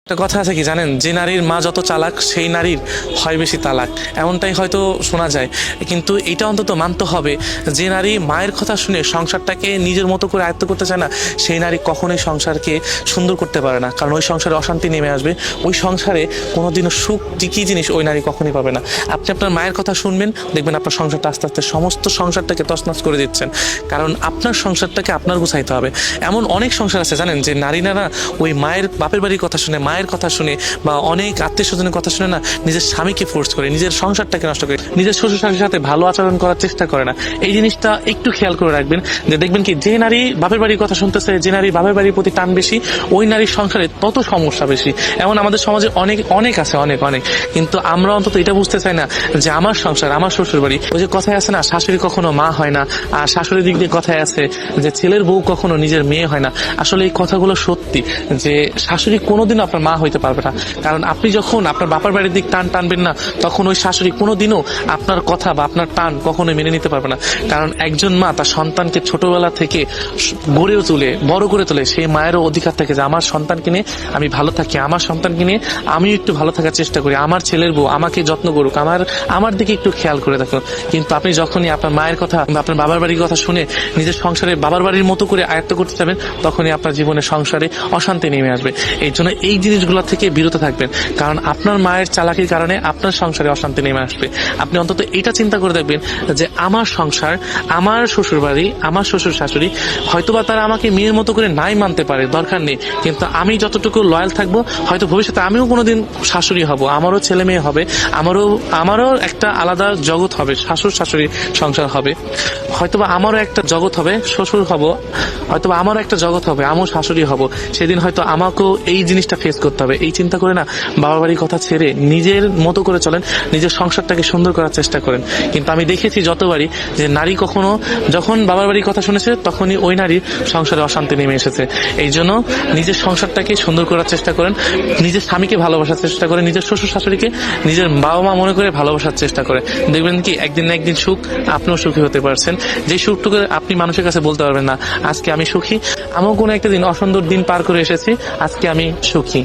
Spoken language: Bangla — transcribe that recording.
একটা কথা আছে কি জানেন, যে নারীর মা যত চালাক সেই নারীর হয় বেশি তালাক, এমনটাই হয়তো শোনা যায়। কিন্তু এটা অন্তত মানতে হবে, যে নারী মায়ের কথা শুনে সংসারটাকে নিজের মতো করে আয়ত্ত করতে চায় না, সেই নারী কখনোই সংসারকে সুন্দর করতে পারে না। কারণ ওই সংসারে অশান্তি নেমে আসবে, ওই সংসারে কোনোদিনও সুখ কি জিনিস ওই নারী কখনোই পাবে না। আপনি আপনার মায়ের কথা শুনবেন, দেখবেন আপনার সংসারটা আস্তে আস্তে সমস্ত সংসারটাকে তছনছ করে দিচ্ছেন। কারণ আপনার সংসারটাকে আপনার গুছাইতে হবে। এমন অনেক সংসার আছে জানেন, যে নারীরা ওই মায়ের বাপের বাড়ির কথা শুনে, মায়ের কথা শুনে বা অনেক আত্মীয় স্বজনের কথা শুনে না, নিজের স্বামীকে ফোর্স করে, নিজের সংসারটাকে নষ্ট করে, নিজের শ্বশুর শাশুড়ির সাথে ভালো আচরণ করার চেষ্টা করে না। এই জিনিসটা একটু খেয়াল করে রাখবেন, যে দেখবেন কি, যে নারী বাপের বাড়ির কথা শুনতেছে, যে নারী বাপের বাড়ির প্রতি টান বেশি, ওই নারীর সংসারে তত সমস্যা বেশি। এমন আমাদের সমাজে অনেক অনেক আছে, অনেক অনেক। কিন্তু আমরা অন্তত এটা বুঝতে চাই না যে আমার সংসার, আমার শ্বশুর বাড়ি। ওই যে কথায় আছে না, শাশুড়ি কখনো মা হয় না। আর শাশুড়ির দিক দিয়ে কথায় আছে যে ছেলের বউ কখনো নিজের মেয়ে হয় না। আসলে এই কথাগুলো সত্যি, যে শাশুড়ি কোনোদিনও আপনার মা হইতে পারবে না। কারণ আপনি যখন আপনার বাবার বাড়ির দিক টানবেন না, তখন ওই শাশুড়ি কোনোদিনও আপনার কথা বা আপনার টান কখনোই মেনে নিতে পারবে না। কারণ একজন মা তার সন্তানকে ছোটবেলা থেকে গড়েও তোলে, বড় করে তোলে, সেই মায়েরও অধিকার থাকে যে আমার সন্তানকে নিয়ে আমি ভালো থাকি, আমার সন্তানকে নিয়ে আমিও একটু ভালো থাকার চেষ্টা করি, আমার ছেলের বউ আমাকে যত্ন করুক, আমার দিকে একটু খেয়াল করে দেখুন। কিন্তু আপনি যখনই আপনার মায়ের কথা বা আপনার বাবার বাড়ির কথা শুনে নিজের সংসারে বাবার বাড়ির মতো করে আয়ত্ত করতে যাবেন, তখনই আপনার জীবনের সংসারে অশান্তি নেমে আসবে। এই জন্য এই জিনিসগুলো থেকে বিরত থাকবেন, কারণ আপনার মায়ের চালাকির কারণে আপনার সংসারে অশান্তি নেমে আসবে। আপনি অন্তত এটা চিন্তা করে দেখবেন যে আমার সংসার, আমার শ্বশুর বাড়ি, আমার শ্বশুর শাশুড়ি, হয়তোবা তারা আমাকে মেয়ের মতো করে নাই মানতে পারে, দরকার নেই, কিন্তু আমি যতটুকু লয়াল থাকবো, হয়তো ভবিষ্যতে আমিও কোনোদিন শাশুড়ি হব, আমারও ছেলে মেয়ে হবে, আমারও একটা আলাদা জগৎ হবে, শাশুড় শাশুড়ি সংসার হবে, হয়তোবা আমারও একটা জগৎ হবে, শ্বশুর হব, হয়তোবা আমারও একটা জগৎ হবে, আমিও শাশুড়ি হব। সেদিন হয়তো আমাকেও এই জিনিসটা ফেস করতে হবে। এই চিন্তা করে না বাবা বাড়ির কথা ছেড়ে নিজের মতো করে চলেন, নিজের সংসারটাকে সুন্দর করার চেষ্টা করেন। কিন্তু আমি দেখেছি যতবারই যে নারী কখনো যখন বাবার বাড়ির কথা শুনেছে, তখনই ওই নারীর সংসারে অশান্তি নেমে এসেছে। এই জন্য নিজের সংসারটাকে সুন্দর করার চেষ্টা করেন, নিজের স্বামীকে ভালোবাসার চেষ্টা করেন, নিজের শ্বশুর শাশুড়িকে নিজের বাবা মা মনে করে ভালোবাসার চেষ্টা করেন। দেখবেন কি, একদিন না একদিন সুখ আপনিও সুখী হতে পারছেন, যে সুখটুকু আপনি মানুষের কাছে বলতে পারবেন না আজকে আমি সুখী, আমিও কোনো একটা দিন অসুন্দর দিন পার করে এসেছি, আজকে আমি সুখী।